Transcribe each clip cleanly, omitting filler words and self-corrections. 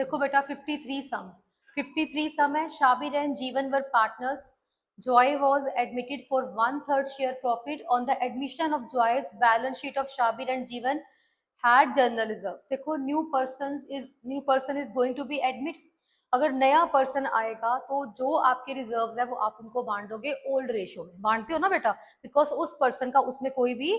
देखो बेटा 53 सम है। शाबिर एंड जीवन वर partners. Joy was admitted for 1/3 share profit on the admission of Joy's balance sheet of Shabir and Jeevan had general reserve। देखो new person is going to be admit. अगर नया person आएगा तो जो आपके रिजर्व्स है वो आप उनको बांट दोगे ओल्ड रेशियो में। बांटते हो ना बेटा, बिकॉज उस पर्सन का उसमें कोई भी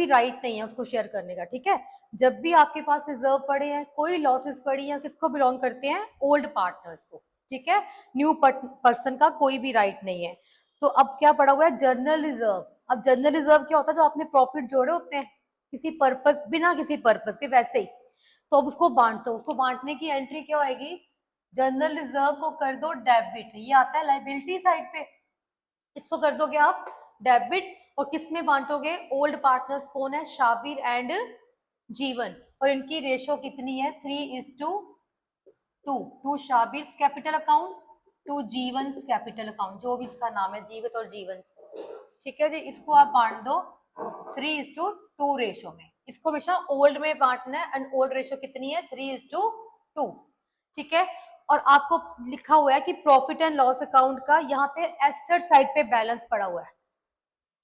राइट नहीं है उसको शेयर करने का। ठीक है, जब भी आपके पास रिजर्व पड़े हैं, कोई लॉसेस पड़ी है, किसको बिलोंग करते हैं? ओल्ड पार्टनर्स को। ठीक है, न्यू पर्सन का कोई भी राइट नहीं है। तो अब क्या पड़ा हुआ है? General reserve. अब जनरल रिजर्व क्या होता है? जो आपने प्रॉफिट जोड़े होते हैं किसी पर्पस, बिना किसी पर्पस के, वैसे ही। तो अब उसको बांटो। उसको बांटने की एंट्री क्या होगी? जनरल रिजर्व को कर दो डेबिट, ये आता है लाइबिलिटी साइड पे, इसको कर दोगे आप डेबिट। और किस में बांटोगे? ओल्ड पार्टनर्स कौन है? शाबिर एंड जीवन। और इनकी रेशो कितनी है? 3:2। To Shabir capital account, to Jeevan capital account, जो भी इसका नाम है, जीवित और जीवन। ठीक है जी, इसको आप बांट दो 3:2 रेशो में। इसको हमेशा ओल्ड में बांटना है एंड ओल्ड रेशो कितनी है? 3:2। ठीक है, और आपको लिखा हुआ है कि प्रॉफिट एंड लॉस अकाउंट का यहाँ पे एसेट साइड पे बैलेंस पड़ा हुआ है।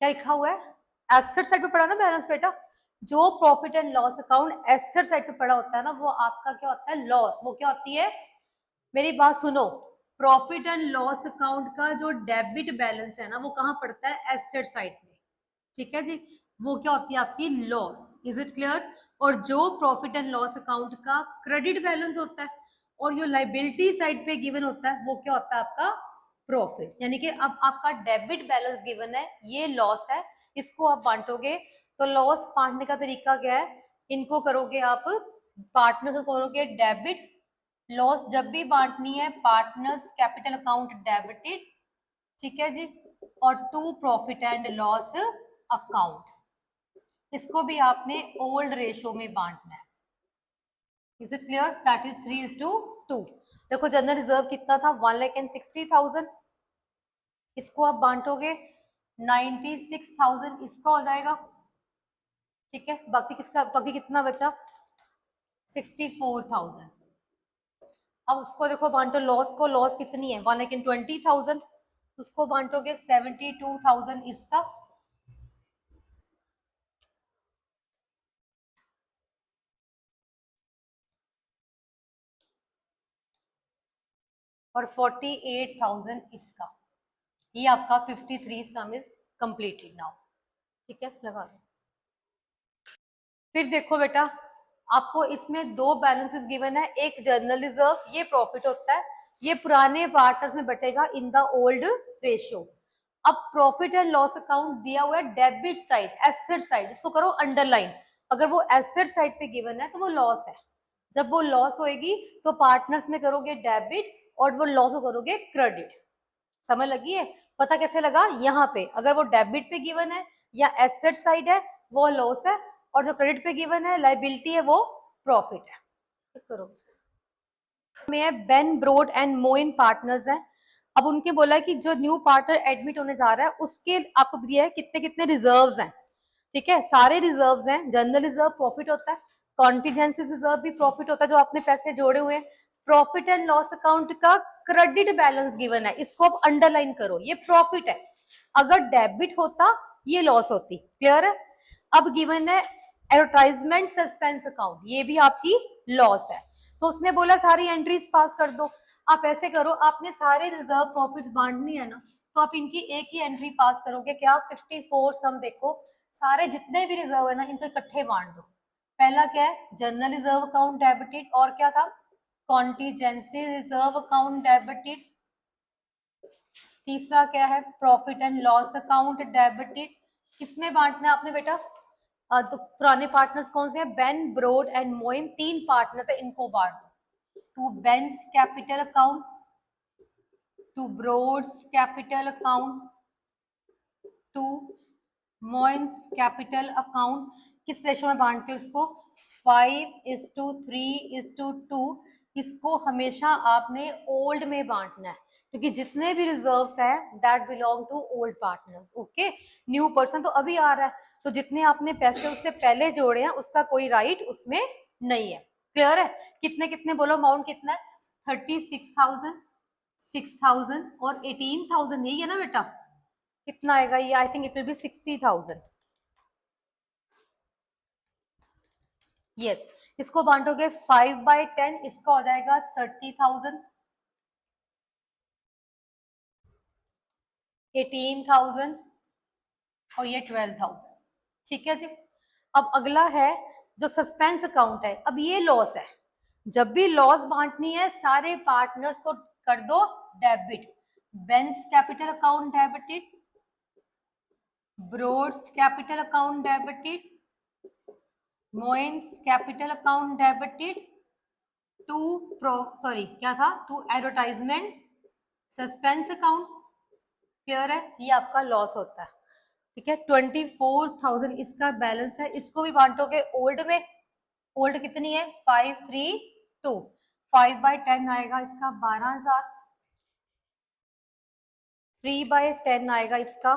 क्या लिखा हुआ है? एसेट साइड पे पड़ा ना बैलेंस बेटा। जो profit and loss account asset side पे पड़ा होता है ना, वो आपका क्या होता है? लॉस। वो क्या होती है? मेरी बात सुनो, प्रॉफिट एंड लॉस अकाउंट का जो डेबिट बैलेंस है ना, वो कहाँ पड़ता है? एसेट साइड में। ठीक है जी, वो क्या होती है? आपकी लॉस। Is it clear? और जो प्रॉफिट एंड लॉस अकाउंट का क्रेडिट बैलेंस होता है और जो लाइबिलिटी साइड पे गिवन होता है, वो क्या होता है? आपका प्रॉफिट। यानी कि अब आपका डेबिट बैलेंस गिवन है, ये लॉस है, इसको आप बांटोगे। तो लॉस बांटने का तरीका क्या है? इनको करोगे आप पार्टनर्स को करोगे डेबिट। लॉस जब भी बांटनी है पार्टनर्स कैपिटल अकाउंट डेबिटेड। ठीक है जी, और to profit and loss account, इसको भी आपने ओल्ड रेशियो में बांटना है। Is it clear? That is 3:2। देखो जनरल रिजर्व कितना था? 1,60,000। इसको आप बांटोगे 96,000, इसका हो जाएगा। ठीक है, बाकी किसका? बाकी कितना बचा? 64,000। अब उसको देखो बांटो लॉस को। लॉस कितनी है? 1,20,000। उसको बांटोगे 72,000 इसका, और 48,000 इसका। ये आपका 53 सम इज कंप्लीटेड नाउ। ठीक है, लगा दो। फिर देखो बेटा, आपको इसमें दो बैलेंसेस गिवन है। एक जनरल रिजर्व, ये प्रॉफिट होता है, ये पुराने पार्टनर्स में बटेगा इन द ओल्ड रेशियो। अब प्रॉफिट एंड लॉस अकाउंट दिया हुआ है डेबिट साइड, एसेट साइड, इसको करो अंडरलाइन। अगर वो एसेट साइड पे गिवन है तो वो लॉस है। जब वो लॉस होएगी तो पार्टनर्स में करोगे डेबिट और वो लॉस करोगे क्रेडिट। समझ लगी है? पता कैसे लगा? यहाँ पे अगर वो डेबिट पे गिवन है या एसेट साइड है, वो लॉस है, और जो क्रेडिट पे गिवन है लाइबिलिटी है, वो प्रॉफिट है। करो में बेन ब्रोड एंड मोइन पार्टनर्स हैं। अब उनके बोला है कि जो न्यू पार्टनर एडमिट होने जा रहा है उसके आपको दिया है कितने कितने रिजर्व्स हैं। ठीक है, सारे रिजर्व्स हैं। जनरल रिजर्व प्रॉफिट होता है, कॉन्टीजेंसी रिजर्व भी प्रॉफिट होता है जो आपने पैसे जोड़े हुए हैं। प्रॉफिट एंड लॉस अकाउंट का क्रेडिट बैलेंस गिवन है, इसको आप अंडरलाइन करो, ये प्रॉफिट है। अगर डेबिट होता ये लॉस होती। क्लियर है? अब गिवन है एडवर्टाइजमेंट सस्पेंस अकाउंट, ये भी आपकी लॉस है। तो उसने बोला सारी एंट्रीज पास कर दो। आप ऐसे करो, आपने सारे रिजर्व प्रॉफिट्स बांटनी है ना, तो आप इनकी एक ही एंट्री पास करोगे। क्या? 54 सम। देखो सारे जितने भी रिजर्व है ना, इनको इकट्ठे बांट दो। पहला क्या है? जनरल रिजर्व अकाउंट डेबिटेड, और क्या था? Contingency reserve account debited. तीसरा क्या है? Profit and loss account debited. किसमें बांटना है आपने बेटा? तो पुराने पार्टनर्स कौन से हैं? बेन, ब्रोड एंड मोइन, तीन पार्टनर्स है, इनको बांट दो। Two Ben's capital account, two Broad's capital account, two Moin's capital account. किस रेशो में बांटते हो इसको? 5:3:2। इसको हमेशा आपने ओल्ड में बांटना है, क्योंकि जितने भी रिजर्व्स हैं that belong to old partners. Okay, new person तो अभी आ रहा है, तो जितने आपने पैसे उससे पहले जोड़े हैं उसका कोई राइट उसमें नहीं है। क्लियर है? कितने कितने बोलो, अमाउंट कितना है? 36,000, 6,000 और 18,000, यही है ना बेटा? कितना आएगा ये? I think it will be 60,000। Yes, इसको बांटोगे 5/10, इसका हो जाएगा 30,000, 18,000 और ये 12,000। ठीक है जी। अब अगला है जो सस्पेंस अकाउंट है। अब ये लॉस है, जब भी लॉस बांटनी है सारे पार्टनर्स को कर दो debit. Ben's capital account debited, Brod's capital account debited, Moin's capital account debited, to advertisement suspense account. Clear है? ये आपका लॉस होता है। ठीक है, 24,000 इसका बैलेंस है। इसको भी बांटोगे ओल्ड में। ओल्ड कितनी है? 532। 5/10 आएगा इसका 12,000। 3/10 आएगा इसका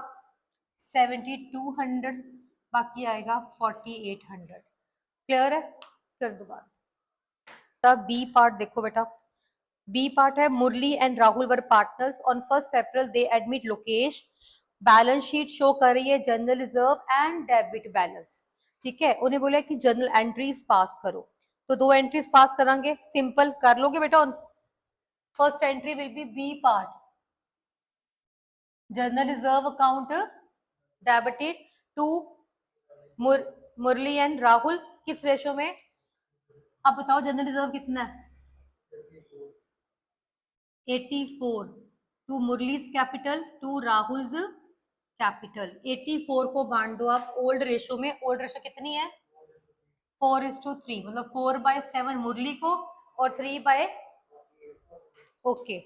7,200। बाकी आएगा 4,800। क्लियर है? कर दो बात। बी पार्ट देखो बेटा, बी पार्ट है Murali and Rahul were partners on 1 April they admit Lokesh. Balance sheet show कर रही है general reserve and debit balance. ठीक है, उन्हें बोला कि जनरल एंट्रीज पास करो, तो 2 एंट्रीज पास करांगे। सिंपल कर लोगे बेटा। First entry will be B part, general reserve account debited to Murli and Rahul. किस रेशो में? आप बताओ जनरल रिजर्व कितना है? 84 to Murali's capital to Rahul's capital. 84 को बांट दो आप ओल्ड रेशो में। ओल्ड रेशो कितनी है? 4:3, मतलब 4/7 मुरली को और 3 ओके।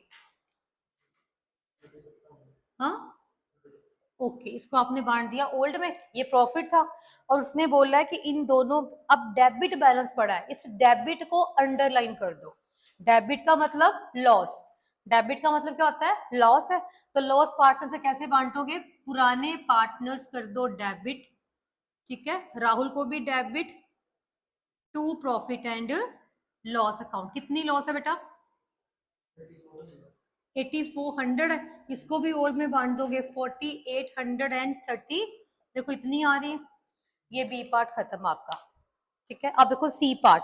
हाँ ओके, इसको आपने बांट दिया ओल्ड में। ये प्रॉफिट था और उसने बोला है कि इन दोनों, अब डेबिट बैलेंस पड़ा है, इस डेबिट को अंडरलाइन कर दो। डेबिट का मतलब लॉस। डेबिट का मतलब क्या होता है? लॉस है। तो लॉस पार्टनर से कैसे बांटोगे? पुराने पार्टनर्स कर दो डेबिट। ठीक है, राहुल को भी debit to profit and loss account. कितनी लॉस है बेटा? 8400 है। इसको भी ओल्ड में बांट दोगे 4830। देखो इतनी आ रही है। ये बी पार्ट खत्म आपका। ठीक है, अब देखो C part.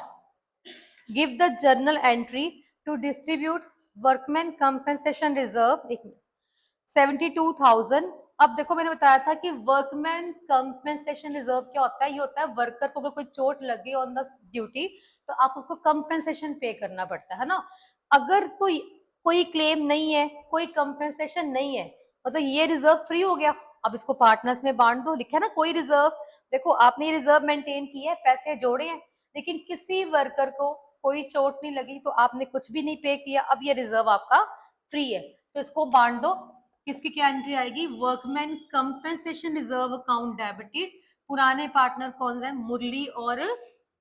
Give the journal entry to distribute workman compensation reserve 72,000। अब देखो मैंने बताया था कि वर्कमैन कंपनसेशन रिजर्व क्या होता है? ये होता है वर्कर को अगर कोई चोट लगे ऑन द ड्यूटी तो आप उसको कंपनसेशन पे करना पड़ता है ना। अगर तो कोई क्लेम नहीं है, कोई कंपनसेशन नहीं है, मतलब ये रिजर्व फ्री हो गया। अब इसको पार्टनर्स में बांट दो। लिखा है ना कोई रिजर्व। देखो आपने ये रिजर्व मेंटेन की है, पैसे जोड़े हैं, लेकिन किसी वर्कर को कोई चोट नहीं लगी तो आपने कुछ भी नहीं पे किया। अब ये रिजर्व आपका फ्री है, तो इसको बांट दो। किसकी क्या एंट्री आएगी? Workman compensation reserve account debited. पुराने पार्टनर कौन से हैं? मुरली और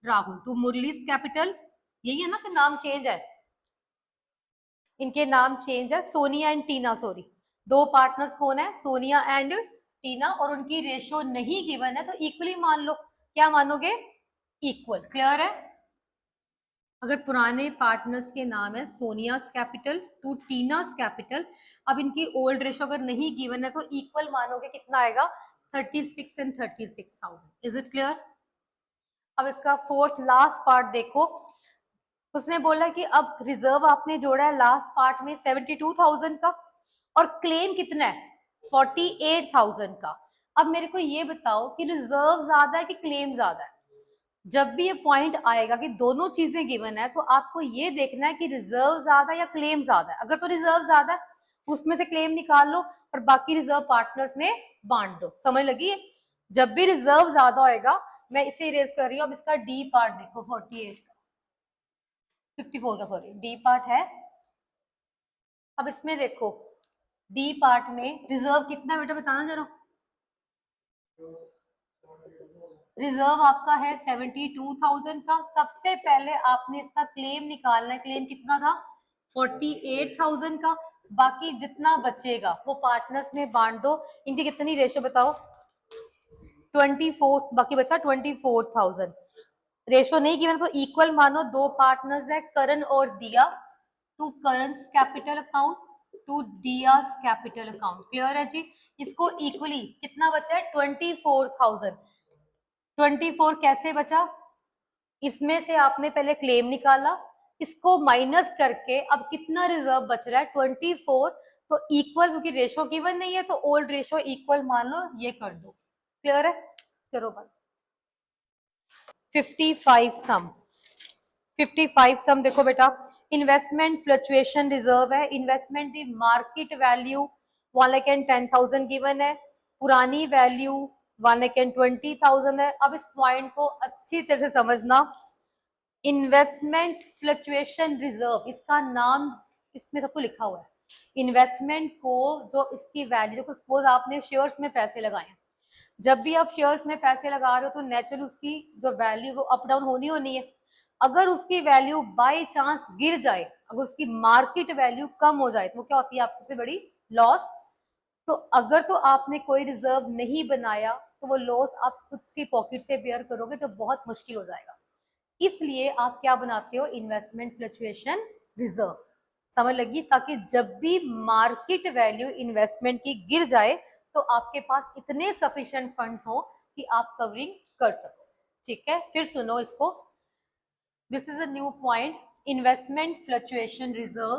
राहुल। टू मुरलीज कैपिटल, यही है ना कि नाम चेंज है? इनके नाम चेंज है, सोनिया एंड टीना। सॉरी, दो पार्टनर्स कौन है? सोनिया एंड टीना। और उनकी रेशो नहीं गिवन है तो इक्वली मान लो। क्या मानोगे? इक्वल। क्लियर है? अगर पुराने पार्टनर्स के नाम है सोनियास कैपिटल टू टीनास कैपिटल, अब इनकी ओल्ड रेशो अगर नहीं गिवन है तो इक्वल मानोगे। कितना आएगा? 36 एंड 36,000। Is it clear? अब इसका फोर्थ लास्ट पार्ट देखो। उसने बोला कि अब रिजर्व आपने जोड़ा है लास्ट पार्ट में 72,000 का, और क्लेम कितना है? 48,000 का। अब मेरे को ये बताओ कि रिजर्व ज्यादा है कि क्लेम ज्यादा है? जब भी ये पॉइंट आएगा कि दोनों चीजें गिवन है तो आपको ये देखना है कि रिजर्व ज्यादा या क्लेम ज्यादा है। अगर तो रिजर्व ज्यादा है उसमें से क्लेम निकाल लो और बाकी रिजर्व पार्टनर्स में बांट दो। समझ लगी है? जब भी रिजर्व ज्यादा होएगा, मैं इसे इरेज कर रही हूँ। अब इसका डी पार्ट देखो, 48 का, 54 का, सॉरी, डी पार्ट है। अब इसमें देखो डी पार्ट में रिजर्व कितना बेटा बताना जरा। रिजर्व आपका है 72,000 का। सबसे पहले आपने इसका क्लेम निकालना है। क्लेम कितना था? 48,000 का। बाकी जितना बचेगा वो पार्टनर्स में बांट दो। इनकी कितनी रेशो बताओ? 24, बाकी बचा 24,000। रेशो नहीं गिवन तो इक्वल मानो, दो पार्टनर्स है करण और दिया, to Karan's capital account to Diya's capital account. Clear है जी? इसको इक्वली कितना बचा है? 24,000। 24 कैसे बचा? इसमें से आपने पहले क्लेम निकाला, इसको माइनस करके अब कितना रिजर्व बच रहा है? 24। तो इक्वल, क्योंकि रेशो गिवन नहीं है तो ओल्ड रेशो इक्वल मान लो, ये कर दो। क्लियर है? करो बात। 55 सम। 55 सम देखो बेटा, इन्वेस्टमेंट फ्लक्चुएशन रिजर्व है, इन्वेस्टमेंट दी मार्केट वैल्यू 1,10,000 गिवन है, पुरानी वैल्यू 1,20,000 है। अब इस पॉइंट को अच्छी तरह से समझना, इन्वेस्टमेंट फ्लक्चुएशन रिजर्व, इसका नाम इसमें सबको लिखा हुआ है। इन्वेस्टमेंट को जो इसकी वैल्यू, देखो सपोज आपने शेयर्स में पैसे लगाए, जब भी आप शेयर्स में पैसे लगा रहे हो तो नेचुरली उसकी जो वैल्यू वो अप डाउन होनी होनी है। अगर उसकी वैल्यू बाय चांस गिर जाए, अगर उसकी मार्केट वैल्यू कम हो जाए तो वो क्या होती है? आपकी सबसे बड़ी लॉस। तो अगर तो आपने कोई रिजर्व नहीं बनाया तो वो लॉस आप खुद सी पॉकेट से बेयर करोगे, जो बहुत मुश्किल हो जाएगा। इसलिए आप क्या बनाते हो? Investment fluctuation reserve. समझ लगी? ताकि जब भी मार्केट वैल्यू इन्वेस्टमेंट की गिर जाए तो आपके पास इतने सफिशिएंट फंड्स हो कि आप कवरिंग कर सको। ठीक है, फिर सुनो इसको। This is a new point, investment fluctuation reserve.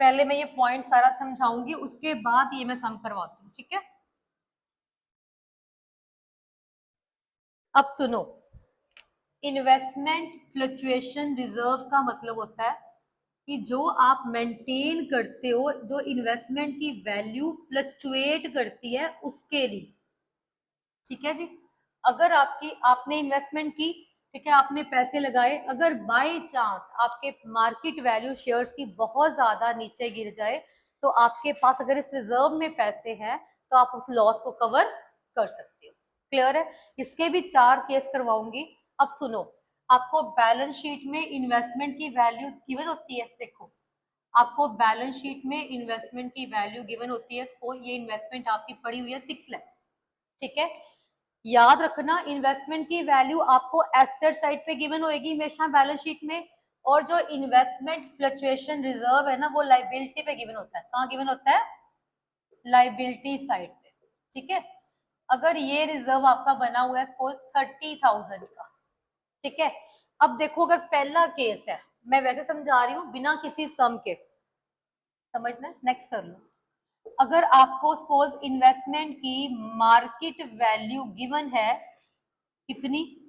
पहले मैं ये पॉइंट सारा समझाऊंगी, उसके बाद ये मैं सम करवाती हूँ। ठीक है, अब सुनो। इन्वेस्टमेंट फ्लक्चुएशन रिजर्व का मतलब होता है कि जो आप मेंटेन करते हो, जो इन्वेस्टमेंट की वैल्यू फ्लक्चुएट करती है उसके लिए। ठीक है जी? अगर आपकी आपने इन्वेस्टमेंट की, ठीक है, आपने पैसे लगाए, अगर बाय चांस आपके मार्केट वैल्यू शेयर्स की बहुत ज्यादा नीचे गिर जाए तो आपके पास अगर इस रिजर्व में पैसे हैं तो आप उस लॉस को कवर कर सकते हो। क्लियर है? इसके भी 4 केस करवाऊंगी। अब सुनो, आपको बैलेंस शीट में इन्वेस्टमेंट की वैल्यू गिवन होती है। देखो, आपको बैलेंस शीट में इन्वेस्टमेंट की वैल्यू गिवन होती है। सपोज ये इन्वेस्टमेंट आपकी पड़ी हुई है 6 लाख। ठीक है, याद रखना इन्वेस्टमेंट की वैल्यू आपको एसेट साइड पे गिवन होएगी हमेशा बैलेंस शीट में, और जो इन्वेस्टमेंट फ्लक्चुएशन रिजर्व है ना वो लाइबिलिटी पे गिवन होता है। कहाँ गिवन होता है? लाइबिलिटी साइड पे। ठीक है, अगर ये रिजर्व आपका बना हुआ है सपोज 30,000 का, ठीक है, अब देखो अगर पहला केस है, मैं वैसे समझा रही हूँ बिना किसी सम के, समझना। नेक्स्ट कर लो। अगर आपको सपोज इन्वेस्टमेंट की मार्केट वैल्यू गिवन है कितनी?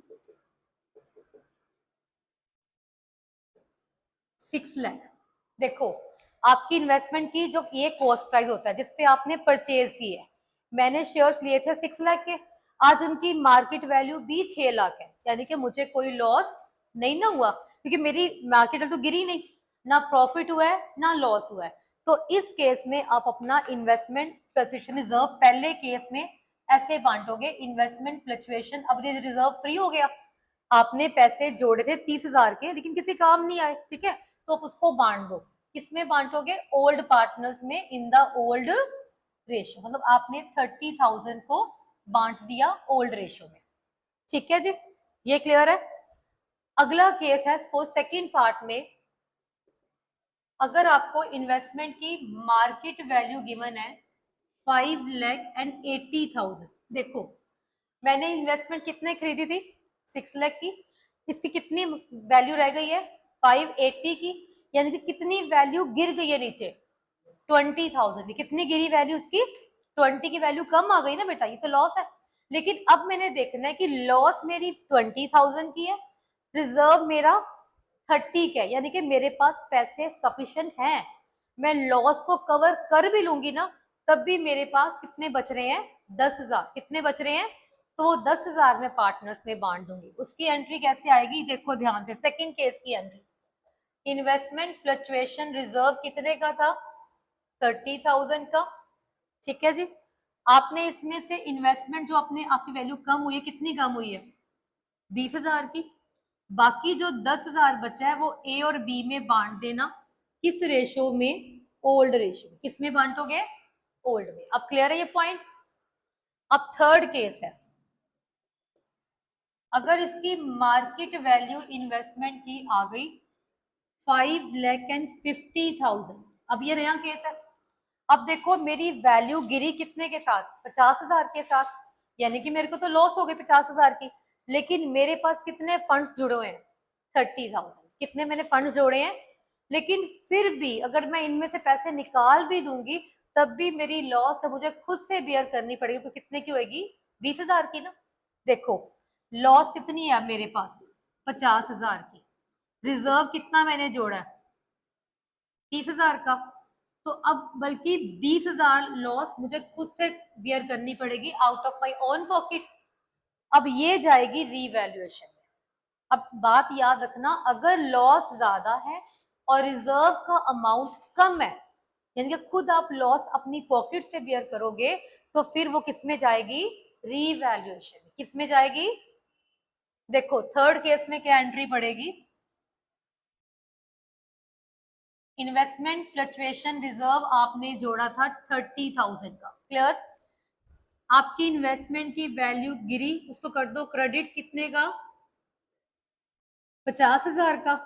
6 लाख। देखो, आपकी इन्वेस्टमेंट की जो ये कॉस्ट प्राइस होता है जिसपे आपने परचेज की है, मैंने शेयर्स लिए थे 6 लाख के, आज उनकी मार्केट वैल्यू भी 6 लाख है, यानी कि मुझे कोई लॉस नहीं ना हुआ, क्योंकि मेरी मार्केट वैल्यू तो गिरी नहीं, ना प्रॉफिट हुआ है ना लॉस हुआ है। तो इस केस में आप अपना इन्वेस्टमेंट फ्लक्चुएशन रिजर्व पहले केस में ऐसे बांटोगे, इन्वेस्टमेंट फ्लक्चुएशन, अब ये रिजर्व फ्री हो गया, आपने पैसे जोड़े थे 30,000 के लेकिन किसी काम नहीं आए, ठीक है, तो आप उसको बांट दो। किसमें बांटोगे? ओल्ड पार्टनर्स में, इन द ओल्ड रेशियो, मतलब आपने 30,000 को बांट दिया ओल्ड रेशियो में। ठीक है जी, ये क्लियर है? अगला केस है सपोज सेकंड पार्ट में, अगर आपको इन्वेस्टमेंट की मार्केट वैल्यू गिवन है 5,80,000। देखो, मैंने इन्वेस्टमेंट कितने खरीदी थी? 6 लाख की। इसकी कितनी वैल्यू रह गई है? 580 की, यानी कि कितनी वैल्यू गिर गई है नीचे? 20,000 की। कितनी गिरी वैल्यू इसकी? 20 की वैल्यू कम आ गई ना बेटा, ये तो लॉस है। लेकिन अब मैंने देखना है कि लॉस मेरी 20,000 की है, रिजर्व मेरा 30 का है, यानी कि मेरे पास पैसे सफिशिएंट हैं, मैं लॉस को कवर कर भी लूंगी ना, तब भी मेरे पास कितने बच रहे हैं? 10,000। कितने बच रहे हैं? तो वो 10,000 में पार्टनर्स में बांट दूंगी। उसकी एंट्री कैसे आएगी? देखो ध्यान से, सेकंड केस की एंट्री, इन्वेस्टमेंट फ्लक्चुएशन रिजर्व कितने का था? 30,000 का। ठीक है जी, आपने इसमें से इन्वेस्टमेंट जो अपने आपकी वैल्यू कम हुई है, कितनी कम हुई है? 20,000 की। बाकी जो 10,000 बचा है वो ए और बी में बांट देना। किस रेशो में? Old ratio. किस में बांटोगे? ओल्ड में। अब क्लियर है ये पॉइंट? अब थर्ड केस है, अगर इसकी मार्केट वैल्यू इन्वेस्टमेंट की आ गई 5,50,000, अब ये नया केस है। अब देखो मेरी वैल्यू गिरी कितने के साथ, 50,000 के साथ, यानी कि मेरे को तो लॉस हो गई 50,000 की, लेकिन मेरे पास कितने फंड्स जुड़े हुए हैं, 30,000, कितने मैंने फंड्स जोड़े हैं। लेकिन फिर भी अगर मैं इनमें से पैसे निकाल भी दूंगी तब भी मेरी लॉस तो मुझे खुद से बियर करनी पड़ेगी, तो कितने की होगी, 20,000 की ना। देखो लॉस कितनी है मेरे पास, 50,000 की, रिजर्व कितना मैंने जोड़ा है, 30,000 का, तो अब बल्कि 20,000 लॉस मुझे खुद से बियर करनी पड़ेगी out of my own pocket. अब ये जाएगी रीवैल्यूएशन में। अब बात याद रखना, अगर लॉस ज्यादा है और रिजर्व का अमाउंट कम है, यानी कि खुद आप लॉस अपनी पॉकेट से बियर करोगे, तो फिर वो किस में जाएगी, रीवैल्यूएशन में। किस में जाएगी, देखो थर्ड केस में क्या एंट्री पड़ेगी, इन्वेस्टमेंट फ्लक्चुएशन रिजर्व आपने जोड़ा था 30,000 का, क्लियर। आपकी इन्वेस्टमेंट की वैल्यू गिरी, उसको कर दो क्रेडिट, कितने का, 50,000 का।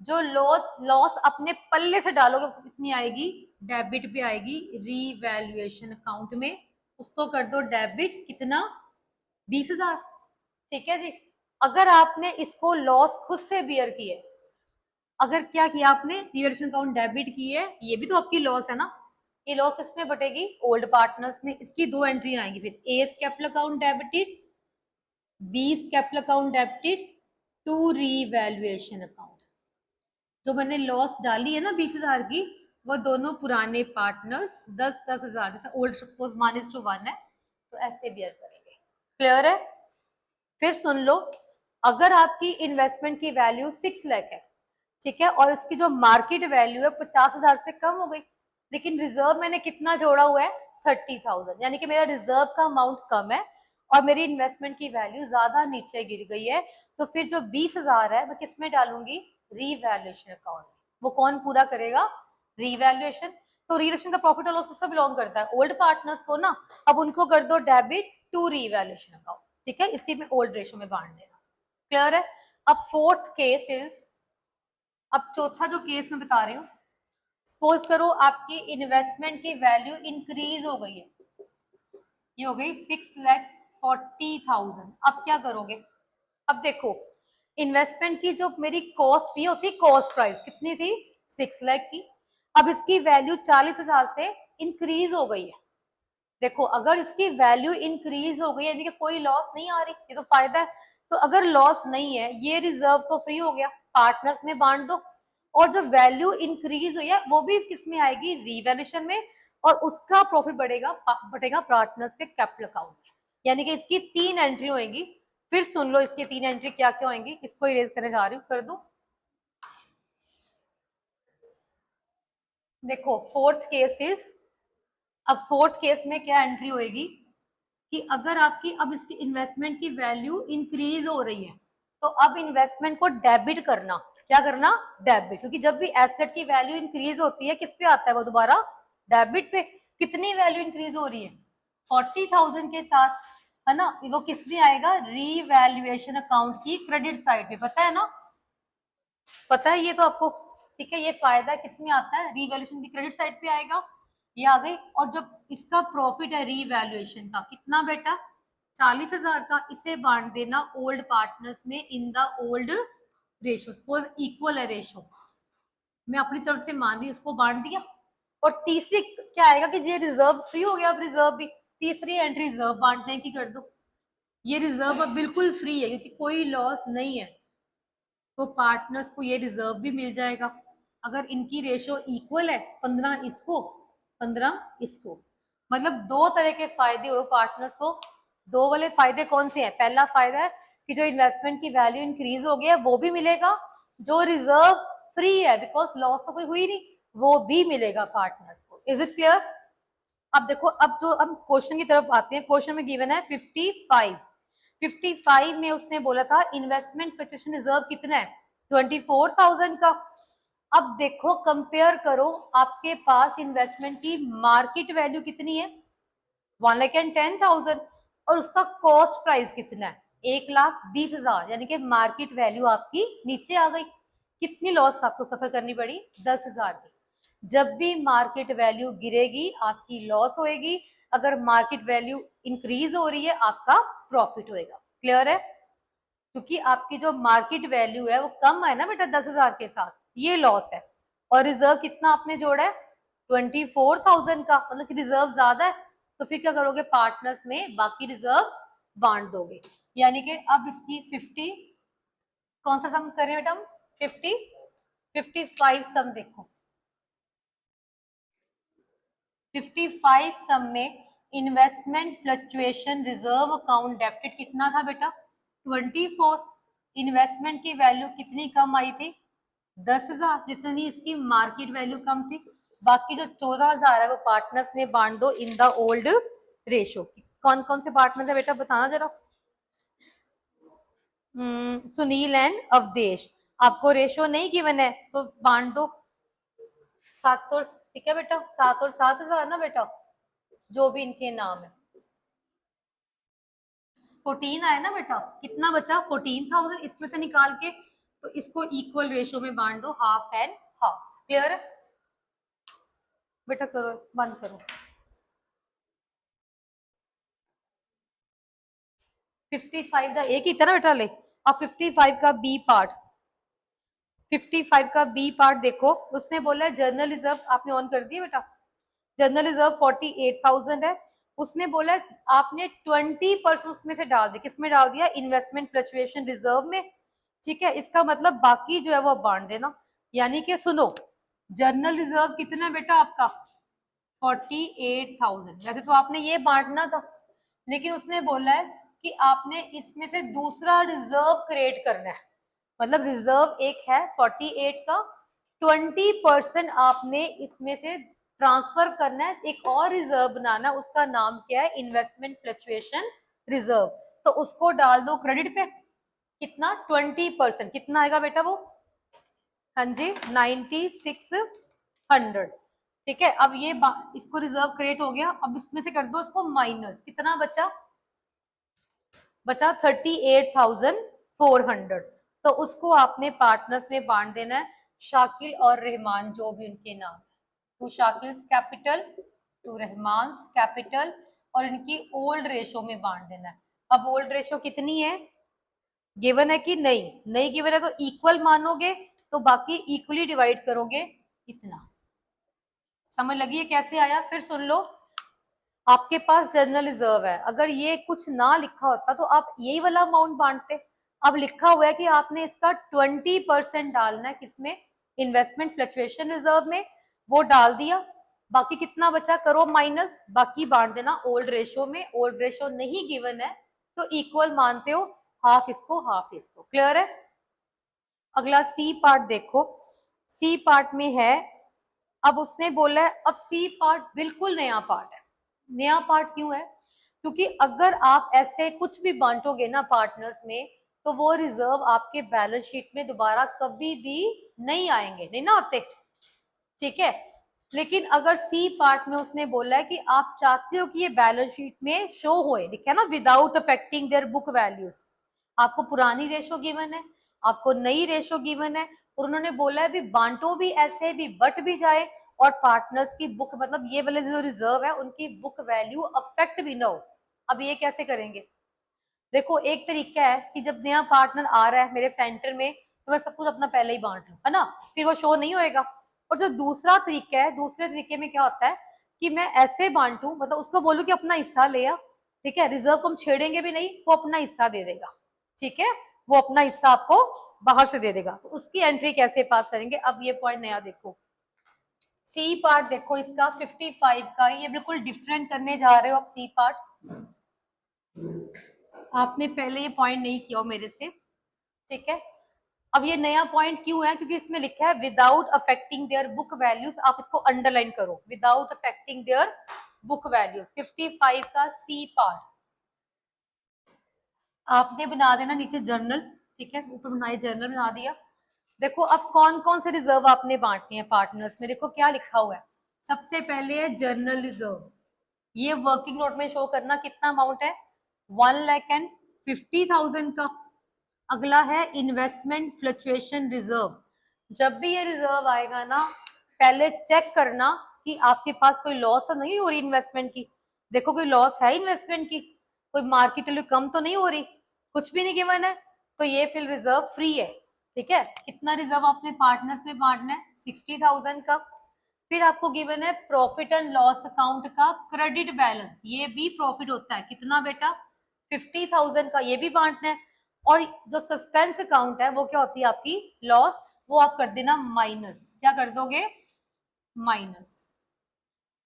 जो लॉस अपने पल्ले से डालोगे कितनी आएगी, डेबिट पे आएगी रीवैल्यूएशन अकाउंट में, उसको कर दो डेबिट, कितना, 20,000। ठीक है जी। अगर आपने इसको लॉस खुद से बियर किए, अगर क्या किया आपने, रिवैल्यूएशन अकाउंट डेबिट की है, ये भी तो आपकी लॉस है ना, ये लॉस किसमें बटेगी, ओल्ड पार्टनर्स में। इसकी दो एंट्री आएंगी फिर, A capital account debited, B capital account debited to revaluation account. जो मैंने लॉस डाली है ना 20,000 की, वो दोनों पुराने पार्टनर्स 10,000, जैसे ओल्ड सपोज -1 है, तो ऐसे बियर करेंगे, क्लियर है। फिर सुन लो, अगर आपकी इन्वेस्टमेंट की वैल्यू 6 लाख है, ठीक है, और इसकी जो मार्केट वैल्यू है 50,000 से कम हो गई, लेकिन रिजर्व मैंने कितना जोड़ा हुआ है, 30,000, यानी कि मेरा रिजर्व का अमाउंट कम है और मेरी इन्वेस्टमेंट की वैल्यू ज्यादा नीचे गिर गई है, तो फिर जो 20,000 है मैं किस में डालूंगी, रीवैल्यूएशन अकाउंट में। वो कौन पूरा करेगा, रीवैल्यूएशन। तो रीवैल्यूएशन का प्रॉफिट और लॉस किससे बिलोंग करता है, ओल्ड पार्टनर्स को ना। अब उनको कर दो डेबिट टू रीवैल्यूएशन अकाउंट, ठीक है, इसी में ओल्ड रेशो में बांट देना, क्लियर है। अब फोर्थ केस इज, अब चौथा जो केस मैं बता रही हूँ, सपोज करो आपकी इन्वेस्टमेंट की वैल्यू इंक्रीज हो गई है, ये हो गई 6,40,000। अब क्या करोगे, अब देखो इन्वेस्टमेंट की जो मेरी कॉस्ट फी होती, कॉस्ट प्राइस कितनी थी, 6 लाख की। अब इसकी वैल्यू 40,000 से इंक्रीज हो गई है। देखो अगर इसकी वैल्यू इंक्रीज हो गई यानी कि कोई लॉस नहीं आ रही, ये तो फायदा है। तो अगर लॉस नहीं है, ये रिजर्व तो फ्री हो गया, पार्टनर्स में बांट दो, और जो वैल्यू इंक्रीज हुई है वो भी किस में आएगी, रीवैल्यूएशन में, और उसका प्रॉफिट बढ़ेगा पार्टनर्स के कैपिटल अकाउंट में। यानी कि इसकी 3 एंट्री होगी। फिर सुन लो इसकी 3 एंट्री क्या क्या होंगी, इसको इरेज करने जा रही हूँ, कर दो। देखो फोर्थ केस इज, अब फोर्थ केस में क्या एंट्री होएगी कि अगर आपकी अब इसकी इन्वेस्टमेंट की वैल्यू इंक्रीज हो रही है, तो अब इन्वेस्टमेंट को डेबिट करना, क्या करना, डेबिट, क्योंकि जब भी एसेट की वैल्यू इंक्रीज होती है किस पे आता है वो दोबारा, डेबिट पे। कितनी वैल्यू इंक्रीज हो रही है, 40,000 के साथ, है ना, वो किस में आएगा, रीवैल्यूएशन अकाउंट की क्रेडिट साइड पे, पता है ना, पता है ये तो आपको, ठीक है। ये फायदा किस में आता है, रीवैल्यूएशन की क्रेडिट साइड पे आएगा, ये आ गई। और जब इसका प्रॉफिट है रीवैल्यूएशन का, कितना बेटा, 40,000 का, इसे बांट देना ओल्ड पार्टनर्स में in the old ratio, suppose equal है रेशो, मैं अपनी तरफ से मान रही उसको बांट दिया। और तीसरी क्या आएगा कि ये रिजर्व फ्री हो गया, अब रिजर्व भी, तीसरी एंट्री रिजर्व बांटने की कर दो, ये रिजर्व अब बिल्कुल फ्री है क्योंकि कोई लॉस नहीं है, तो पार्टनर्स को ये रिजर्व भी मिल जाएगा। अगर इनकी रेशो इक्वल है, 15 इसको 15 इसको, मतलब दो तरह के फायदे हो पार्टनर्स को। दो वाले फायदे कौन से हैं, पहला फायदा है कि जो इन्वेस्टमेंट की वैल्यू इंक्रीज हो गया है वो भी मिलेगा, जो रिजर्व फ्री है बिकॉज लॉस तो कोई हुई नहीं, वो भी मिलेगा पार्टनर्स को। Is it clear. अब देखो, अब जो हम क्वेश्चन की तरफ आते हैं, क्वेश्चन में गिवन है 55 में उसने बोला था इन्वेस्टमेंट फ्लक्चुएशन रिजर्व कितना है, 24,000 का। अब देखो कंपेयर करो, आपके पास इन्वेस्टमेंट की मार्केट वैल्यू कितनी है, 1,10,000, और उसका कॉस्ट प्राइस कितना है, 1,20,000, यानी कि मार्केट वैल्यू आपकी नीचे आ गई। कितनी लॉस आपको सफर करनी पड़ी? 10,000 की। जब भी मार्केट वैल्यू गिरेगी आपकी लॉस होएगी, अगर मार्केट वैल्यू इंक्रीज हो रही है आपका प्रॉफिट होएगा। क्लियर है? क्योंकि आपकी जो मार्केट वैल्यू है वो कम है ना बेटा 10,000 के साथ, ये लॉस है। और रिजर्व कितना आपने जोड़ा है? 24,000 का, मतलब कि रिजर्व ज्यादा है। तो फिर क्या करोगे? पार्टनर्स में बाकी रिजर्व बांट दोगे। यानी कि अब इसकी 50, कौन सा सम करें बेटा हम? 50, 55 सम देखो। 55 सम में investment fluctuation reserve account debit कितना था बेटा? 24। इन्वेस्टमेंट की वैल्यू कितनी कम आई थी? 10,000, जितनी इसकी मार्केट वैल्यू कम थी। बाकी जो 14,000 है वो पार्टनर्स में बांट दो इन द ओल्ड रेशो। कौन कौन से पार्टनर है बेटा बताना जरा। सुनील एंड अवधेश। आपको रेशो नहीं गिवन है तो बांट दो 7 और, ठीक है बेटा, 7 और 7,000 ना बेटा, जो भी इनके नाम है। 14 आया ना बेटा, कितना बचा? 14,000। इसमें से निकाल के तो इसको इक्वल रेशो में बांट दो, हाफ एंड हाफ। क्लियर है बेटा? करो, बंद करो। 55 का एक ही था ना बेटा ले। अब 55 का बी पार्ट, 55 का बी पार्ट देखो। उसने बोला है जर्नल रिजर्व, आपने ऑन कर दिया बेटा। जनरल रिजर्व 48,000 है। उसने बोला आपने 20% उसमें से डाल दिया। किसमें डाल दिया? इन्वेस्टमेंट फ्लक्चुएशन रिजर्व में। ठीक है, इसका मतलब बाकी जो है वो बांट देना। यानी कि सुनो, जनरल रिजर्व कितना है बेटा आपका? 48,000। वैसे तो आपने ये बांटना था, लेकिन उसने बोला है कि आपने इसमें से दूसरा रिजर्व क्रिएट करना है। मतलब रिजर्व एक है 48 का, 20% आपने इसमें से ट्रांसफर करना है, एक और रिजर्व बनाना है। उसका नाम क्या है? Investment fluctuation reserve. तो उसको डाल दो क्रेडिट पे। कितना? 20%। कितना आएगा बेटा वो? हाँ जी, 9600। ठीक है, अब ये इसको रिजर्व क्रिएट हो गया। अब इसमें से कर दो इसको माइनस। कितना बचा? बचा 38,400। तो उसको आपने पार्टनर्स में बांट देना है। शाकिल और रहमान, जो भी उनके नाम है, टू शाकिल्स कैपिटल, टू रहमान्स कैपिटल, और इनकी ओल्ड रेशो में बांट देना है। अब ओल्ड रेशो कितनी है? गिवन है कि नहीं? नहीं गिवन है तो इक्वल मानोगे, तो बाकी इक्वली डिवाइड करोगे। इतना समझ लगी है कैसे आया? फिर सुन लो, आपके पास जनरल रिजर्व है, अगर ये कुछ ना लिखा होता तो आप यही वाला अमाउंट बांटते। अब लिखा हुआ है कि आपने इसका 20% डालना है। किसमें? इन्वेस्टमेंट फ्लक्चुएशन रिजर्व में। वो डाल दिया। बाकी कितना बचा? करो माइनस, बाकी बांट देना ओल्ड रेशो में। ओल्ड रेशो नहीं गिवन है तो इक्वल मानते हो, हाफ इसको हाफ इसको। क्लियर है? अगला सी पार्ट देखो। सी पार्ट में है, अब उसने बोला है, अब सी पार्ट बिल्कुल नया पार्ट है। नया पार्ट क्यों है? क्योंकि अगर आप ऐसे कुछ भी बांटोगे ना पार्टनर्स में, तो वो रिजर्व आपके बैलेंस शीट में दोबारा कभी भी नहीं आएंगे, नहीं ना आते। ठीक है, लेकिन अगर सी पार्ट में उसने बोला है कि आप चाहते हो कि ये बैलेंस शीट में शो होए, लिखा है ना, without affecting their book values. आपको पुरानी रेशो गिवन है, आपको नई रेशो गिवन है, और उन्होंने बोला है भी बांटो भी ऐसे भी बट भी जाए, और पार्टनर्स की बुक, मतलब ये वाले जो रिजर्व है उनकी बुक वैल्यू अफेक्ट भी ना हो। अब ये कैसे करेंगे? देखो, एक तरीका है कि जब नया पार्टनर आ रहा है मेरे सेंटर में, तो मैं सब कुछ अपना पहले ही बांट लूं, है ना, फिर वो शो नहीं होएगा। और जो दूसरा तरीका है, दूसरे तरीके में क्या होता है कि मैं ऐसे बांटू, मतलब उसको बोलूं कि अपना हिस्सा ले आ। ठीक है, रिजर्व को हम छेड़ेंगे भी नहीं, वो अपना हिस्सा दे देगा। ठीक है, वो अपना हिस्सा आपको बाहर से दे देगा। तो उसकी एंट्री कैसे पास करेंगे? अब ये पॉइंट नया देखो। सी पार्ट देखो इसका 55 का, ये बिल्कुल डिफरेंट करने जा रहे हो आप सी पार्ट। आपने पहले ये पॉइंट नहीं किया हो मेरे से। ठीक है, अब ये नया पॉइंट क्यों है? क्योंकि इसमें लिखा है without affecting their book values. आप इसको अंडरलाइन करो, without affecting their book values. 55 का सी पार्ट आपने बना देना नीचे जर्नल। ठीक है, ऊपर बनाए जर्नल बना दिया। देखो अब कौन कौन से रिजर्व आपने बांटने हैं पार्टनर्स में। देखो क्या लिखा हुआ है। सबसे पहले है जर्नल रिजर्व। ये वर्किंग नोट में शो करना कितना अमाउंट है? 50,000 का। अगला है इन्वेस्टमेंट फ्लक्चुएशन रिजर्व। जब भी ये रिजर्व आएगा ना, पहले चेक करना कि आपके पास कोई लॉस तो नहीं हो रही इन्वेस्टमेंट की। देखो कोई लॉस है इन्वेस्टमेंट की, कोई मार्केट वैल्यू कम तो नहीं हो रही, कुछ भी नहीं गिवन है, तो ये फिर रिजर्व फ्री है। ठीक है, कितना रिजर्व आपने पार्टनर्स में बांटना है? 60,000 का। फिर आपको गिवन है प्रॉफिट एंड लॉस अकाउंट का क्रेडिट बैलेंस, ये भी प्रॉफिट होता है, कितना बेटा? 50,000 का, ये भी बांटना है। और जो सस्पेंस अकाउंट है वो क्या होती है आपकी? लॉस, वो आप कर देना माइनस। क्या कर दोगे? माइनस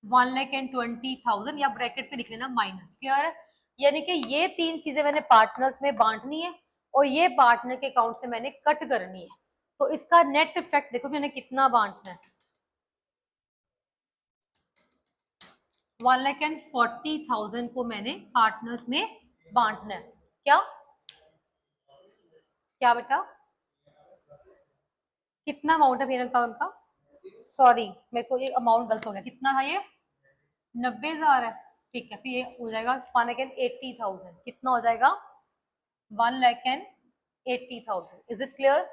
1,20,000, या ब्रैकेट पे लिख लेना माइनस। क्लियर है? यानी कि ये तीन चीजें मैंने पार्टनर्स में बांटनी है और ये पार्टनर के अकाउंट से मैंने कट करनी है। तो इसका नेट इफेक्ट देखो मैंने कितना बांटना है, 1,40,000 को मैंने पार्टनर्स में बांटना है। क्या क्या बेटा? कितना अमाउंट है मेरे अकाउंट का? सॉरी, मेरे को ये अमाउंट गलत हो गया। कितना था ये? 90,000 है। ठीक है, फिर ये हो जाएगा 1,80,000। कितना हो जाएगा? 1,80,000। Is it clear?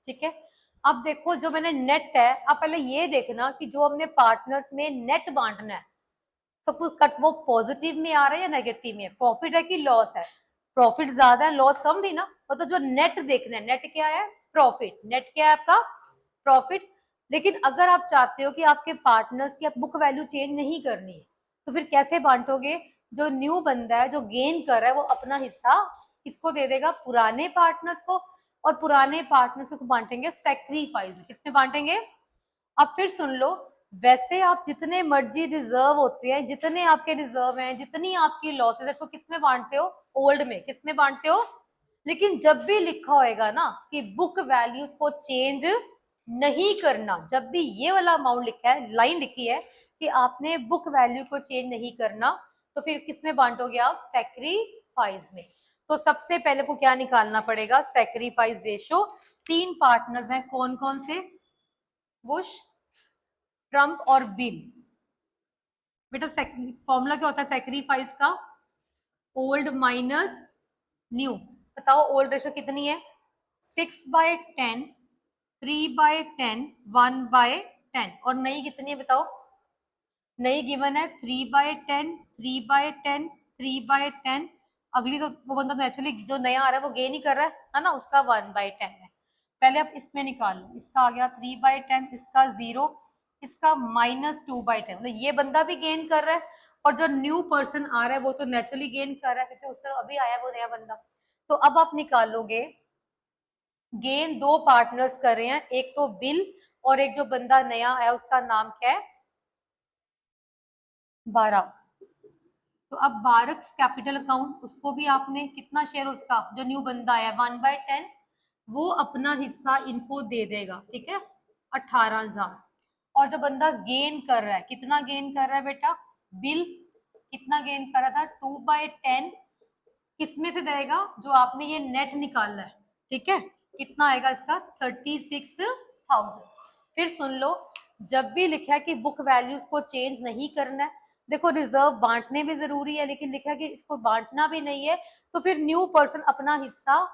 ठीक है, अब देखो जो मैंने नेट है, अब पहले ये देखना कि जो हमने पार्टनर्स में नेट बांटना है, सब कुछ कट वो पॉजिटिव में आ रहा है या नेगेटिव में? प्रॉफिट है कि लॉस है? प्रॉफिट ज्यादा है, लॉस कम थी ना। मतलब जो नेट देखना है, नेट क्या है? प्रॉफिट। नेट क्या है आपका? प्रॉफिट। लेकिन अगर आप चाहते हो कि आपके पार्टनर्स की आप बुक वैल्यू चेंज नहीं करनी है, तो फिर कैसे बांटोगे? जो न्यू बंदा है, जो गेन कर रहा है, वो अपना हिस्सा किसको दे देगा? पुराने पार्टनर्स को। और पुराने पार्टनर्स को बांटेंगे सेक्रीफाइस में। किसमें बांटेंगे? अब फिर सुन लो, वैसे आप जितने मर्जी रिजर्व होते हैं, जितने आपके रिजर्व हैं, जितनी आपकी लॉसेस है, इसको किसमें बांटते हो? ओल्ड में। किसमें बांटते हो? लेकिन जब भी लिखा होएगा ना कि बुक वैल्यूज को चेंज नहीं करना, जब भी ये वाला अमाउंट लिखा है, लाइन लिखी है कि आपने बुक वैल्यू को चेंज नहीं करना, तो फिर किसमें बांटोगे आप? सैक्रिफाइस में। तो सबसे पहले को क्या निकालना पड़ेगा? Sacrifice ratio. तीन पार्टनर्स हैं, कौन कौन से? बुश, ट्रम्प और बिल। बेटा फॉर्मूला क्या होता है सैक्रिफाइस का? Old minus new. बताओ ओल्ड रेशो कितनी है? 6/10, 3/10, 1/10। और नई कितनी है बताओ? नई गिवन है 3/10, 3/10, 3/10। अगली तो वो बंदा नेचुरली जो नया आ रहा है वो गेन ही कर रहा है ना, उसका 1/10 है। पहले आप इसमें निकाल लो, इसका आ गया 3/10, इसका 0, इसका -2/10। मतलब ये बंदा भी गेन कर रहा है, और जो न्यू पर्सन आ रहा है वो तो नेचुरली गेन कर रहा है क्योंकि उसका अभी आया वो नया बंदा। तो अब आप निकालोगे गेन, दो पार्टनर्स कर रहे हैं, एक तो बिल और एक जो बंदा नया आया उसका नाम क्या है? बाराक। तो अब बारक्स कैपिटल अकाउंट, उसको भी आपने कितना शेयर, उसका जो न्यू बंदा आया 1/10, वो अपना हिस्सा इनको दे देगा। ठीक है, 18,000। और जो बंदा गेन कर रहा है, कितना गेन कर रहा है बेटा? बिल कितना गेन कर रहा था? 2/10। किसमें से देगा? जो आपने ये नेट निकाला है। ठीक है, कितना आएगा इसका? 36,000। फिर सुन लो, जब भी लिखा है कि बुक वैल्यूज को चेंज नहीं करना है, देखो रिजर्व बांटने भी जरूरी है, लेकिन लिखा है कि इसको बांटना भी नहीं है, तो फिर न्यू पर्सन अपना हिस्सा,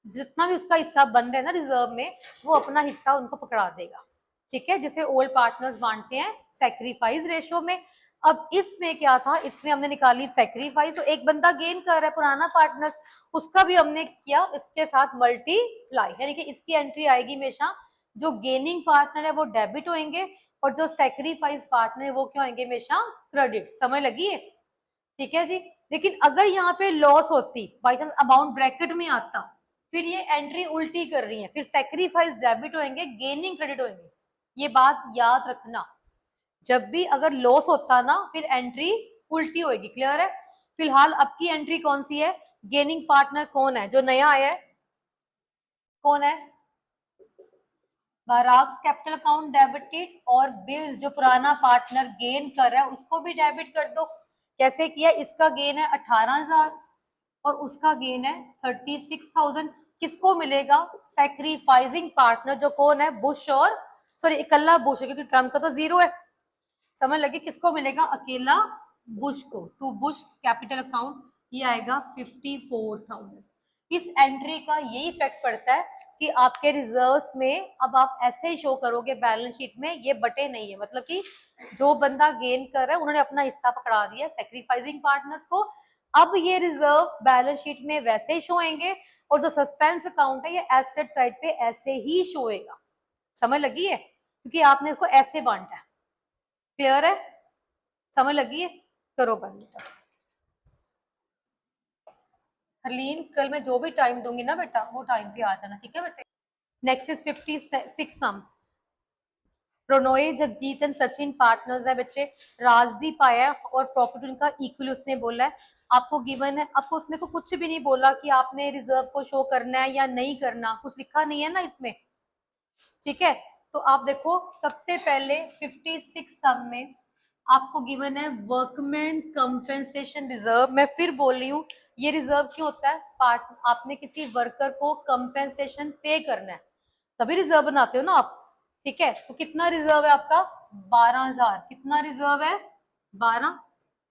जितना भी उसका हिस्सा बन रहा है ना रिजर्व में, वो अपना हिस्सा उनको पकड़ा देगा। ठीक है, जैसे ओल्ड पार्टनर्स बांटते हैं सैक्रिफाइस रेशो में। अब इसमें क्या था? इसमें हमने निकाली सैक्रिफाइस, तो एक बंदा गेन कर रहा है पुराना पार्टनर्स, उसका भी हमने किया इसके साथ मल्टीप्लाई, यानी कि इसकी एंट्री आएगी हमेशा, जो गेनिंग पार्टनर है वो डेबिट होंगे और जो सैक्रिफाइस पार्टनर है वो क्या होंगे? हमेशा क्रेडिट। समझ लगी है? ठीक है जी। लेकिन अगर यहाँ पे लॉस होती, बाई चांस अमाउंट ब्रैकेट में आता, फिर ये एंट्री उल्टी कर रही है, फिर सैक्रिफाइस डेबिट होंगे, गेनिंग क्रेडिट होंगे। ये बात याद रखना, जब भी अगर लॉस होता ना फिर एंट्री उल्टी होगी। क्लियर है? फिलहाल अब की एंट्री कौन सी है? गेनिंग पार्टनर कौन है? जो नया आया है कौन है? बाराक्स कैपिटल अकाउंट डेबिटेड, और बिल्स जो पुराना पार्टनर गेन कर रहा है उसको भी डेबिट कर दो। कैसे किया? इसका गेन है 18,000 और उसका गेन है 36,000। किसको मिलेगा? सैक्रिफाइसिंग पार्टनर जो कौन है? बुश और, सॉरी इकल्ला बुश है क्योंकि ट्रम्प का तो 0 है। समझ लगे? किसको मिलेगा? अकेला बुश को। टू बुश कैपिटल अकाउंट ये आएगा 54,000। इस एंट्री का यही इफेक्ट पड़ता है कि आपके रिजर्व्स में अब आप ऐसे ही शो करोगे बैलेंस शीट में, ये बटे नहीं है, मतलब कि जो बंदा गेन कर रहा है उन्होंने अपना हिस्सा पकड़ा दिया सेक्रीफाइसिंग पार्टनर्स को। अब ये रिजर्व बैलेंस शीट में वैसे ही शो होंगे और जो सस्पेंस अकाउंट है ये एसेट साइड पे ऐसे ही शो होएगा। समझ लगी है? क्योंकि आपने इसको ऐसे बांटा है। क्लियर है? समझ लगी है? करो बंद। हरलीन कल मैं जो भी टाइम दूंगी ना बेटा वो टाइम पे आ जाना, ठीक है बेटे? Next is 56 sum. Pronoy, Jagjit and Sachin partners है बच्चे। राजदीप आया और प्रॉफिट उनका इक्वल उसने बोला है। आपको गिवन है, आपको उसने को कुछ भी नहीं बोला कि आपने रिजर्व को शो करना है या नहीं करना, कुछ लिखा नहीं है ना इसमें, ठीक है? तो आप देखो सबसे पहले 56 सम में आपको गिवन है वर्कमैन कंपेंसेशन रिजर्व। मैं फिर बोल रही हूँ ये रिजर्व क्यों होता है? पार्ट आपने किसी वर्कर को कंपेंसेशन पे करना है तभी रिजर्व बनाते हो ना आप, ठीक है? तो कितना रिजर्व है आपका? 12,000। कितना रिजर्व है? 12।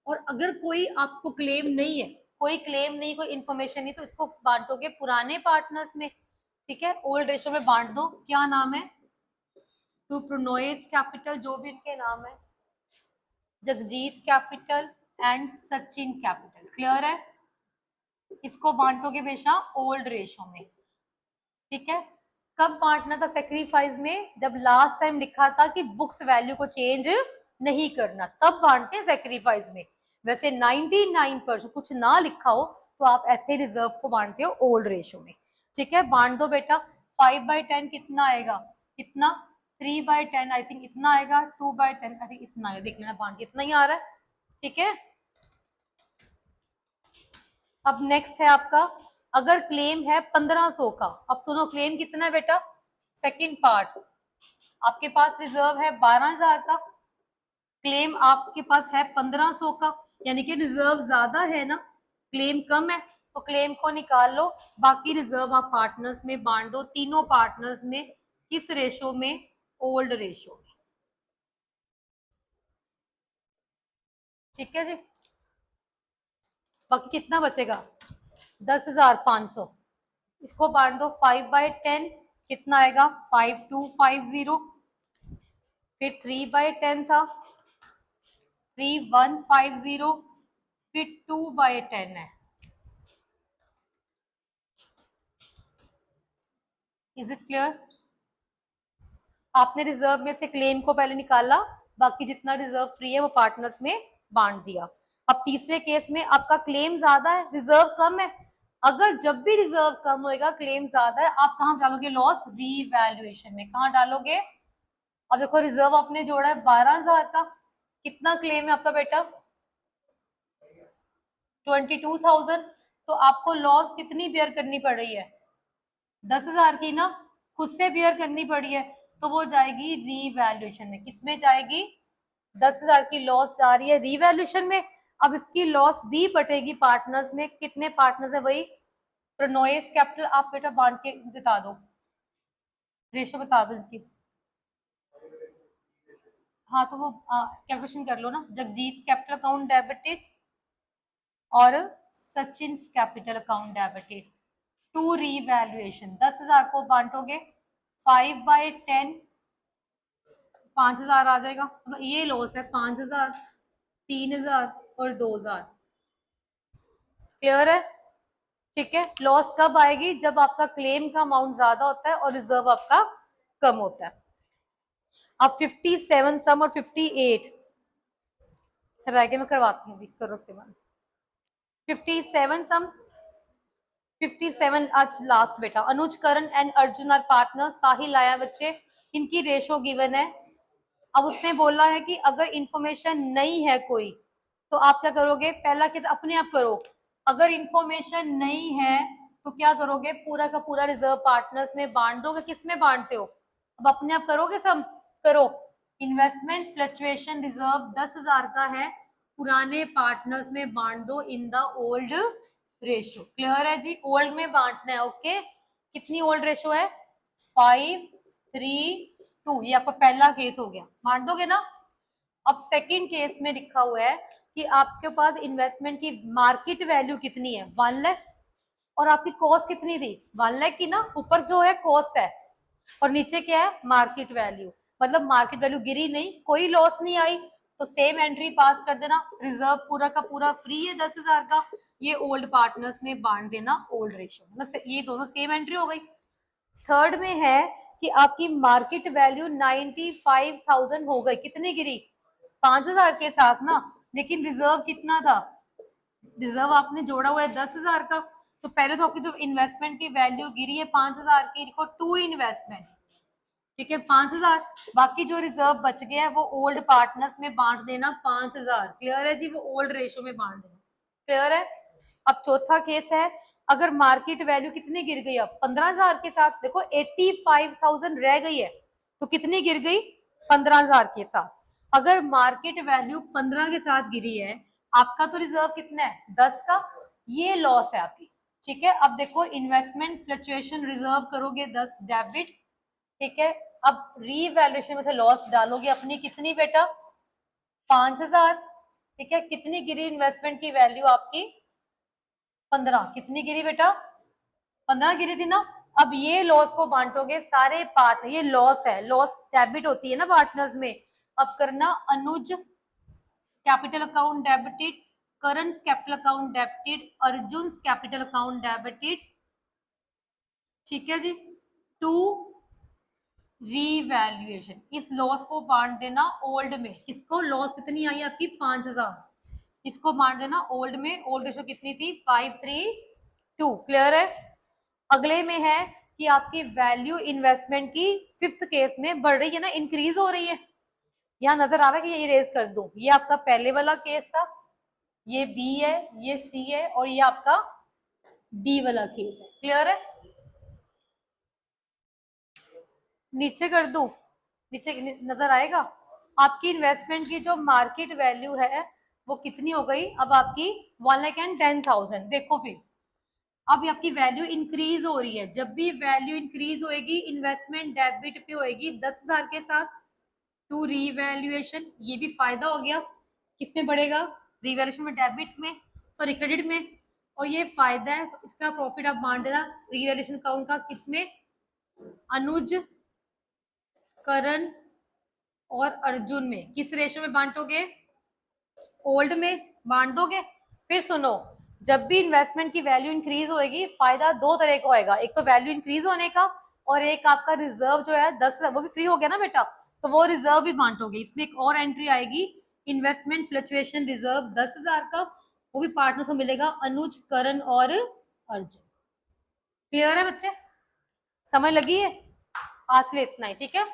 और अगर कोई आपको क्लेम नहीं है, कोई क्लेम नहीं, कोई इंफॉर्मेशन नहीं, तो इसको बांटोगे पुराने पार्टनर्स में, ठीक है? ओल्ड रेशो में बांट दो। क्या नाम है? टू प्रोनोइस कैपिटल, जो भी इनके नाम है, Jagjit capital and Sachin capital. Clear है? इसको बांटोगे बेशा ओल्ड रेशो में, ठीक है? कब बांटना था सेक्रीफाइस में? जब लास्ट टाइम लिखा था कि बुक्स वैल्यू को चेंज नहीं करना, तब बांटते हैं सेक्रीफाइस में। वैसे 99% कुछ ना लिखा हो तो आप ऐसे रिजर्व को बांटते हो ओल्ड रेशो में, ठीक है? बांट दो बेटा। 5/10 कितना आएगा? कितना? 3/10 आई थिंक इतना आएगा। 2/10 आई थिंक इतना आएगा, देख लेना बांट के इतना ही आ रहा है, ठीक है? अब नेक्स्ट है आपका, अगर क्लेम है 1500 का। अब सुनो क्लेम कितना है बेटा? सेकंड पार्ट, आपके पास रिजर्व है 12,000 का, क्लेम आपके पास है 1500 का, यानी कि रिजर्व ज्यादा है ना, क्लेम कम है, तो क्लेम को निकाल लो। बाकी रिजर्व आप पार्टनर्स में बांट दो, तीनों पार्टनर्स में। किस रेशो में? ओल्ड रेशो में, ठीक है जी? बाकी कितना बचेगा? 10,500। इसको बांट दो 5/10, कितना आएगा? 5250। फिर 3/10 था, 3150। फिर 2/10 है। Is it clear? आपने रिजर्व में से क्लेम को पहले निकाला, बाकी जितना रिजर्व फ्री है वो पार्टनर्स में बांट दिया। अब तीसरे केस में आपका क्लेम ज्यादा है, रिजर्व कम है। अगर जब भी रिजर्व कम होएगा, क्लेम ज्यादा है, आप कहाँ डालोगे लॉस? रीवैल्यूएशन में। कहाँ डालोगे? अब देखो रिजर्व आपने जोड़ा है 12,000 का, कितना क्लेम है आपका बेटा? 22,000। तो आपको लॉस कितनी बेयर करनी पड़ रही है? 10,000 की ना, खुद से बेयर करनी पड़ी है, तो वो जाएगी रीवैल्यूएशन में। किसमें जाएगी? 10,000 की लॉस जा रही है रीवैल्यूएशन में। अब इसकी लॉस भी बटेगी पार्टनर्स में। कितने पार्टनर्स है? वही प्रोनोइस कैपिटल। आप बेटा बांट के बता दो, रेशो बता दो इसकी। हाँ तो वो कैलकुलेशन कर लो ना। जगजीत कैपिटल अकाउंट डेबिटेड और Sachin capital account debited to revaluation. 10,000 को बांटोगे 5/10, 5,000 आ जाएगा। मतलब ये लॉस है 5,000, 3,000 और 2,000। क्लियर है? ठीक है? लॉस कब आएगी? जब आपका क्लेम का अमाउंट ज्यादा होता है और रिजर्व आपका कम होता है। अब 57 सम और 58 रह गए, मैं करवाती हूँ, करो से 57 सम 57 आज लास्ट बेटा। अनुज, करण एंड अर्जुन आर पार्टनर। साहिल आया बच्चे, इनकी रेशो गिवन है। अब उसने बोला है कि अगर इंफॉर्मेशन नहीं है कोई तो आप क्या करोगे? पहला केस अपने आप करो। अगर इंफॉर्मेशन नहीं है तो क्या करोगे? पूरा का पूरा रिजर्व पार्टनर्स में बांट दोगे। किस में बांटते हो? अब अपने आप करोगे सब? करो। इन्वेस्टमेंट फ्लक्चुएशन रिजर्व 10,000 का है, पुराने पार्टनर्स में बांट दो in the old ratio. Clear है जी? ओल्ड में बांटना है, ओके? कितनी ओल्ड रेशो है? 5:3:2। ये आपका पहला केस हो गया, बांट दोगे ना? अब सेकंड केस में लिखा हुआ है कि आपके पास इन्वेस्टमेंट की मार्केट वैल्यू कितनी है, 1 लाख, और आपकी कॉस्ट कितनी थी, 1 लाख की ना, ऊपर जो है कॉस्ट है और नीचे क्या है, मार्केट वैल्यू। मतलब मार्केट वैल्यू गिरी नहीं, कोई लॉस नहीं आई, तो सेम एंट्री पास कर देना। रिजर्व पूरा का पूरा फ्री है 10,000 का, ये ओल्ड पार्टनर्स में बांट देना ओल्ड रेशियो, मतलब ये दोनों सेम एंट्री हो गई। थर्ड में है कि आपकी मार्केट वैल्यू 95,000 हो गई, कितनी गिरी, 5,000 के साथ ना, लेकिन रिजर्व कितना था, रिजर्व आपने जोड़ा हुआ है 10,000 का, तो पहले तो आपकी जो इन्वेस्टमेंट की वैल्यू गिरी है 5,000 की, लिखो टू इन्वेस्टमेंट, ठीक है 5,000, बाकी जो रिजर्व बच गया है वो ओल्ड पार्टनर्स में बांट देना 5,000, क्लियर है जी, वो ओल्ड रेशियो में बांट देना, क्लियर है। अब चौथा केस है, अगर मार्केट वैल्यू कितनी गिर गई, अब 15,000 के साथ, देखो 85,000 रह गई है, तो कितनी गिर गई, 15,000 के साथ। अगर मार्केट वैल्यू 15 के साथ गिरी है, आपका तो रिजर्व कितना है 10 का, ये लॉस है आपकी, ठीक है। अब देखो इन्वेस्टमेंट फ्लक्चुएशन रिजर्व करोगे 10 डेबिट, ठीक है। अब रीवैल्यूएशन में से लॉस डालोगे अपनी, कितनी बेटा, 5,000, ठीक है। कितनी गिरी इन्वेस्टमेंट की वैल्यू आपकी, 15, कितनी गिरी बेटा, 15 गिरी थी ना। अब ये लॉस को बांटोगे सारे पार्ट, ये लॉस है, लॉस डेबिट होती है ना पार्टनर्स में। अब करना Anuj capital account debited, Karan capital account debited, Arjun capital account debited, ठीक है जी। टू रीवैल्यूएशन, इस लॉस को बांट देना ओल्ड में, इसको लॉस कितनी आई आपकी 5,000, इसको बांट देना ओल्ड में, ओल्ड रेशो कितनी थी 532, क्लियर है। अगले में है कि आपकी वैल्यू इन्वेस्टमेंट की फिफ्थ केस में बढ़ रही है ना, इंक्रीज हो रही है, यहाँ नजर आ रहा है कि ये इरेज कर दूं, ये आपका पहले वाला केस था, ये बी है, ये सी है, और ये आपका डी वाला केस है, क्लियर है। नीचे कर दूं, नीचे नजर आएगा, आपकी इन्वेस्टमेंट की जो मार्केट वैल्यू है वो कितनी हो गई, अब आपकी 1,10,000, देखो फिर अब आपकी वैल्यू इंक्रीज हो रही है, जब भी वैल्यू इंक्रीज होएगी इन्वेस्टमेंट डेबिट पे होएगी 10,000 के साथ, टू रीवैल्यूएशन, ये भी फायदा हो गया, किसमें बढ़ेगा, रीवैल्यूएशन में, डेबिट में, सॉरी क्रेडिट में, और ये फायदा है तो इसका प्रॉफिट आप बांट देना रीवैल्यूएशन अकाउंट का, किसमें, अनुज, करण और अर्जुन में, किस रेशो में बांटोगे, ओल्ड में बांट दोगे। फिर सुनो, जब भी इन्वेस्टमेंट की वैल्यू इंक्रीज होएगी फायदा दो तरह का होएगा, एक तो वैल्यू इंक्रीज होने का, और एक आपका रिजर्व जो है 10, वो भी फ्री हो गया ना बेटा, तो वो रिजर्व भी बांटोगे। इसमें एक और एंट्री आएगी, इन्वेस्टमेंट फ्लक्चुएशन रिजर्व 10,000 का, वो भी पार्टनर को मिलेगा अनुज, करण और अर्जुन, क्लियर है बच्चे, समझ लगी है, आज के लिए इतना ही, ठीक है।